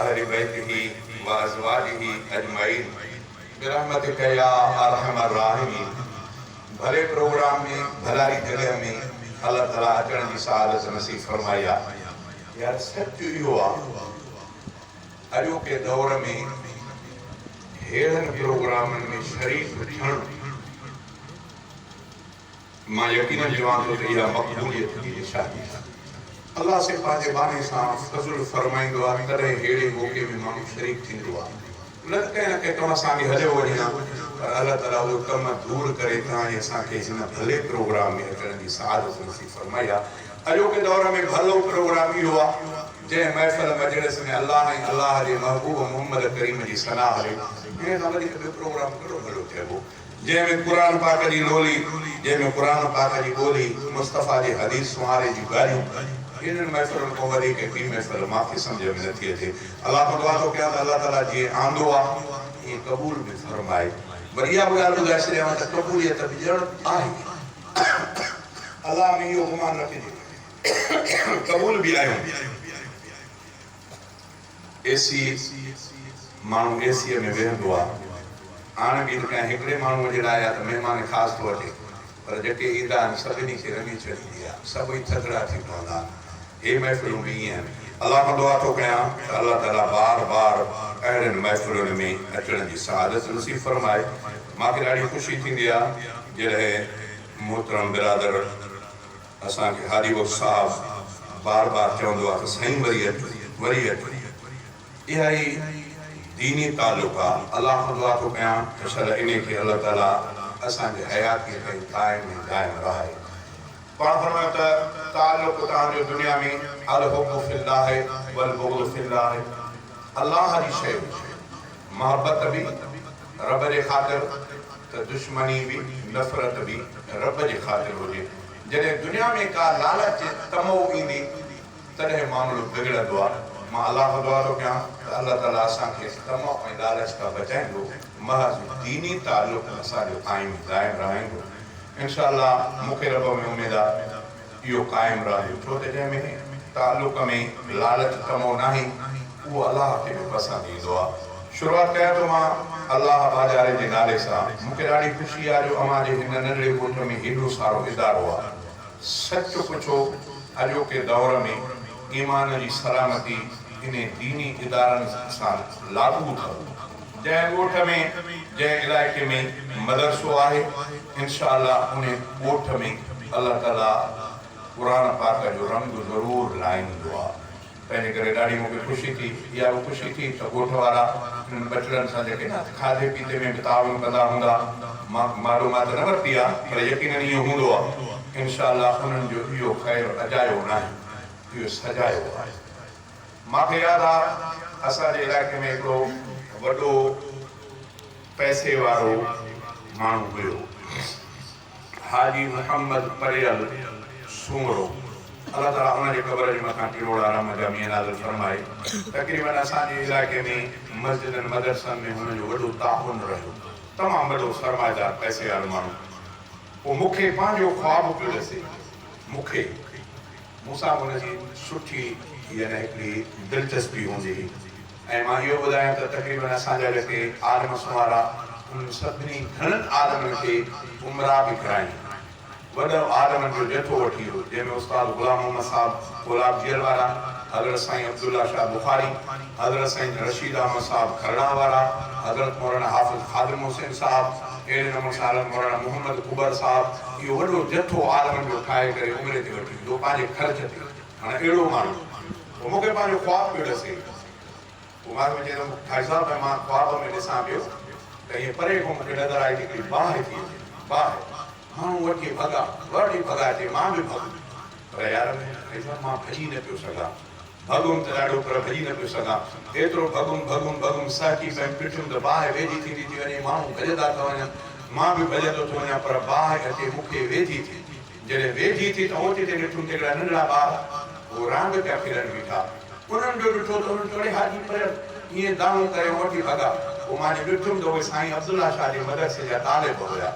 अहलि बैतिही व अज़वाजिही अजमईन बिरहमतिक या अरहमर राहिमीन। भले प्रोग्राम में भलाई जगह में अल्लाह ताला अचण जी सआदत नसीब फरमाया। यार सच इहो आहे अॼोके दौर में हेड़नि प्रोग्रामनि में शरीक थियणु मां यकीनन चवां थो त इहा मक़बूलियत जी निशानी आहे। अल्लाह से पंहिंजे बाने सां फज़ुल फरमाईंदो आहे, तॾहिं अहिड़े मौक़े में माण्हू शरीक थींदो आहे। न कंहिं न कंहिं कम सां बि हलियो वञे हा, पर अल्लाह ताला उहो कम दूर करे तव्हांजे असांखे हिन भले प्रोग्राम में अचण जी सआदत नसीब फरमाई आहे। अॼोके दौर में भलो प्रोग्राम इहो आहे जंहिं महफ़िल मजलिस में अल्लाह ऐं अल्लाह जे महबूब मोहम्मद करीम जी सना हले। इन खां वधीक ॿियो प्रोग्राम कहिड़ो भलो थियबो, जंहिंमें क़ुर पाक जी लोली, जंहिंमें क़ुर पाक जी ॿोली, मुस्तफ़ा जी हदीस सुहारे जी ॻाल्हियूं, इन्हनि महफ़िलुनि खां वधीक ॿी महफ़िल मूंखे सम्झ में नथी अचे। अलाह खां दुआ थो कयां त अल्लाह ताला जीअं आंदो आहे ईअं क़बूल बि फरमाए। वरी इहा बि ॻाल्हि ॿुधाए छॾियांव त क़बूलियत बि ॼण आहे, अलाह में इहो गुमान रखिजे, क़बूल बि आहियूं। एसी माण्हू एसीअ में वेहंदो आहे, हाणे बि त कंहिं हिकिड़े माण्हूअ जे लाइ आहे त महिमान ख़ासि थो अचे, पर जेके ईंदा आहिनि सभिनी खे रंगी छॾींदी आहे, सभई थधिड़ा थी पवंदा आहिनि। हे महफ़िलूं बि ईअं आहिनि। अलाह खां दुआ थो कयां त अल्लाह ताला बार बार अहिड़नि महफ़िलुनि में अचण जी सआदत नसीब फरमाए। मूंखे ॾाढी ख़ुशी थींदी आहे जॾहिं मोहतरम बिरादर असांखे हादी वक़्त साहब बार बार चवंदो आहे त साईं वरी अचो वरी अचो। इहा ई दीनी तालुक़ आहे। अलाह खां दुआ थो कयां त शल इन खे अल्लाह ताला असांजे हयातीअ ताईं क़ाइम ऐं दाइम रहाए। पाण फरमायो त तालुक़ तव्हांजो दुनिया में अल हुब्बु फिल्लाह वल बुग़्ज़ु फिल्लाह, अल्लाह जी शइ मोहबत बि रब जे ख़ातिर त दुश्मनी बि नफ़रत बि रब जे ख़ातिर हुजे। जॾहिं दुनिया में का लालच तमो ईंदी तॾहिं मामिलो बिगड़ंदो आहे। मां अल्लाह खां दुआ थो कयां त अल्लाह ताला असांखे तमो ऐं लालच खां बचाईंदो, महज़ दीनी तालुक़ असांजो क़ाइम दाइम रहाईंदो। इंशाअल्लाह मूंखे रब में उमेद आहे इहो क़ाइम रहंदो, छो त जंहिंमें तालुक़ में लालच तमो नाहे उहो अल्लाह खे बि पसंदि ईंदो आहे। शुरूआत कयां थो मां अल्लाह बाजारे जे नाले सां। मूंखे ॾाढी ख़ुशी आहे जो अव्हां जे हिन नंढड़े ॻोठ में हेॾो सारो इदारो आहे। सच पुछो अॼोके दौर में ईमान जी सलामती इन दीनी इदारनि सां लागू अथव। जंहिं ॻोठ में जंहिं इलाइक़े में मदरसो आहे इंशाअल्लाह उन ॻोठ में अल्लाह ताला क़ुर पाक जो रंग ज़रूरु लाहींदो आहे। तंहिंजे करे ॾाढी मूंखे ख़ुशी थी। इहा बि ख़ुशी थी त ॻोठ वारा हिननि बचड़नि सां जेके न खाधे पीते में बि ताउन कंदा हूंदा, मां मालूमात न वरिती आहे पर यकीनन इहो हूंदो आहे। इंशाअल्लाह उन्हनि जो इहो ख़ैरु अजायो न आहे, इहो सजायो आहे। मूंखे यादि आहे असांजे इलाइक़े में हिकिड़ो वॾो पैसे वारो माण्हू हुयो, हाजी मोहम्मद परेल सूमरो। अल्लाह ताला उनजे क़बर जे मथां किरोड़ा रम जमीन नाज़िल फरमाए। तक़रीबन असांजे इलाइक़े में मस्जिदनि मदरसनि में हुनजो वॾो ताउन रहियो, तमामु वॾो सरमाएदार पैसे वारो माण्हू। पोइ मूंखे पंहिंजो ख्वाबु पियो ॾसे, मूंसां हुनजी सुठी यानी हिकिड़ी दिलचस्पी हूंदी हुई। ऐं मां इहो ॿुधायां त तक़रीबन असांजा जेके आलम सुवारा उन्हनि सभिनी घणनि आलमनि खे उमरा बि कराई। वॾो आलमनि जो जथो वठी वियो जंहिंमें उस्ताद ग़ुलाम मोहम्मद साहब गुलाब जेल वारा, हज़रत साईं अब्दुल्ला शाह बुखारी, हज़रत साईं रशीद अहमद साहब खरड़ा वारा, हज़रत मौलाना हाफ़िज़ ख़ादिम हुसैन साहब, अहिड़े नमूने सां मौलाना मोहम्मद कुबर साहब। इहो वॾो जथो आलमनि जो ठाहे करे उमिरि ते वठी वियो पंहिंजे ख़र्च ते। हाणे अहिड़ो माण्हू पोइ मूंखे पंहिंजो ख्वाबु पियो ॾसे। पोइ मां चयो भाई साहिबु मां ख्वाब में ॾिसां पियो त हीअं परे खां मूंखे नज़र आई हिकिड़ी बाहि थी अचे, बाहि माण्हू वठी भॻा वठी भॻा अचे, मां बि भॻुमि पर यार मां भॼी न पियो सघां। भॻुमि त ॾाढो पर भॼी न पियो सघां। एतिरो भॻुमि साकी पंहिंजी पिठियुमि त बाहि वेझी थींदी थी वञे, माण्हू भॼंदा था वञनि, मां बि भॼंदो थो वञा, पर बाहि अचे मूंखे वेझी थी। जॾहिं वेझी थी त ओटी ते ॾिठुमि त हिकिड़ा नंढड़ा ॿार उहो रांदि पिया खेॾनि बीठा। उन्हनि जो ॾिठो त उन्हनि चयो हाजी पर ईअं दाऊं करे वठी भॻा। पोइ मां ॾिठुमि त उहे साईं अब्दुल्ला शाह जे मदरसे जा तालिब हुया।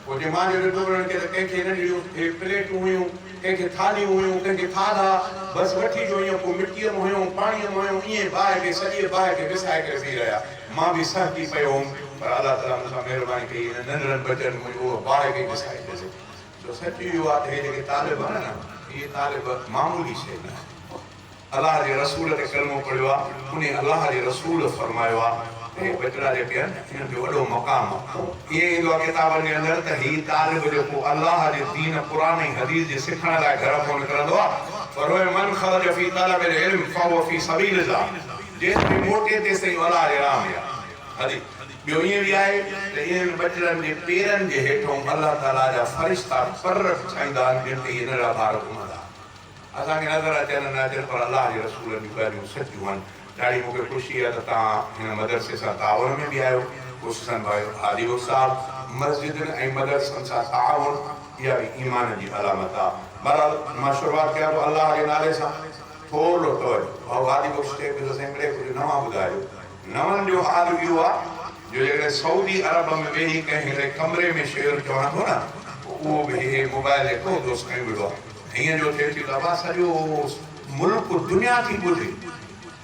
पोइ जे मां जो ॾिठो वञे के त कंहिंखे नंढियूं प्लेटूं हुयूं, कंहिंखे थालियूं हुयूं, कंहिंखे थाधा बसि वठी जो ईअं पोइ मिटीअ में हुयूं, पाणीअ में हुयूं, ईअं बाहि खे सॼे बाहि खे विसाए करे पी रहिया। मां बि सहकी पियो हुउमि, पर अलाह ताला मूंसां महिरबानी कई, हिन नंढड़नि बचनि मुंहिंजो उहो बाहि खे विसाए ॾिसे। छो सच इहो आहे त हे जेके तालिब आहिनि न, इहे तालिब मामूली शइ न आहे। अलाह जे रसूल ते कलमो पढ़ियो आहे, उन अलाह जे रसूल फरमायो आहे हे बचड़ा जेके आहिनि हिननि जो वॾो मक़ाम आहे। ईअं ईंदो आहे किताबनि जे अंदरि त हीउ तालिब जेको अलाह जे दीन क़ुरान ऐं हदीस जे सिखण लाइ घर खां निकिरंदो आहे, पर मन ख़रज फी तलब इल्म फहुव फी सबीलिल्लाह, जेसिताईं मोटे तेसिताईं अलाह जे राह में आहे। हदी ॿियो ईअं बि आहे त इन्हनि बचड़नि जे पेरनि जे हेठों अलाह ताला जा फ़रिश्ता पर ठाहींदा आहिनि, जिन ते इहे नंढा ॿार घुमंदा। असांखे नज़र अचनि न अचनि, पर अलाह जे रसूल जूं ॻाल्हियूं सचियूं आहिनि। ॾाढी मूंखे ख़ुशी आहे त तव्हां हिन मदरसे सां ताउन में बि आहियो। ख़ुशूसन भाई हादी उस्ताद मस्जिदनि ऐं मदरसनि सां ताउन, इहा बि ईमान जी अलामत आहे। बहरहाल मां शुरूआति कयां थो अलाह जे नाले सां। थोरो तवजो भाउ हादी बख़्श चए पियो त हिकिड़े कुझु नवां ॿुधायो। नवनि जो हाल इहो आहे जो जेकॾहिं सऊदी अरब में वेही कंहिं हिकिड़े कमरे में शेर चवां थो न, उहो बि हे मोबाइल हिकिड़ो दोस्त खणी वेठो आहे। हीअं जो थिए थी त अबा सॼो मुल्क दुनिया थी ॿुधे।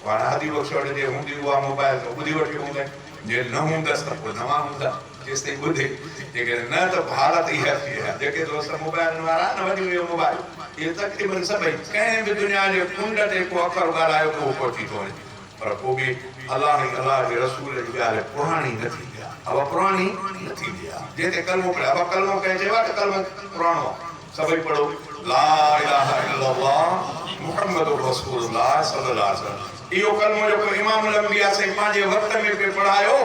हाणे हादी बख़्श वटि जे हूंदी उहा मोबाइल त ॿुधी वठी हूंदई, जे न हूंदसि त पोइ नवां हूंदा जेसिताईं ॿुधे। जेकॾहिं न त हालत इहा थी आहे, जेके दोस्त मोबाइल वारा न वठी वियो मोबाइल, इहे तक़रीबन सभई कंहिं बि दुनिया जे कुंड ते को अखर ॻाल्हायो पोइ पहुची थो वञे। पर पोइ बि अलाह ऐं अलाह जे रसूल जी ॻाल्हि पुराणी न थींदी आहे। अब पुराणी न थींदी आहे। जिते कलमो पढ़े, अब कलमो कंहिं चयो आहे त कलमो पुराणो आहे, सभई पढ़ो ला इलाहा इल्लल्लाह मुहम्मदुर रसूलुल्लाह सल्लल्लाहु अलैहि वसल्लम। इहो कलमो जेको इमामुल अंबिया से पंहिंजे वक़्त में पे पढ़ायो,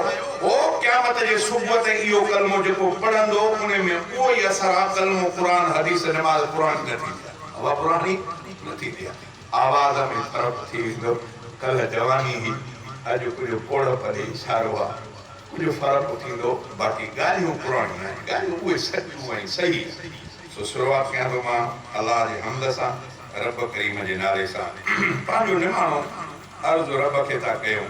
हो क़यामत जे सुबुह ते इहो कलमो जेको पढ़ंदो उन में उहो ई असर आहे। कलमो क़ुरान हदीस नमाज़ पुराणी न थींदी आहे, अब पुराणी न थींदी आहे। आवाज़ में फ़र्क़ु थी वेंदो। कल्ह जवानी ही, अॼु कुझु कोड़ परे इशारो आहे, कुझु फ़र्क़ु थींदो। बाक़ी ॻाल्हियूं पुराणियूं आहिनि, ॻाल्हियूं उहे सचियूं ऐं सही। सो शुरूआति कयां थो मां अलाह जे हमद सां, रब करीम जे नाले सां। पंहिंजो निमाणो अर्ज़ु रब खे था कयूं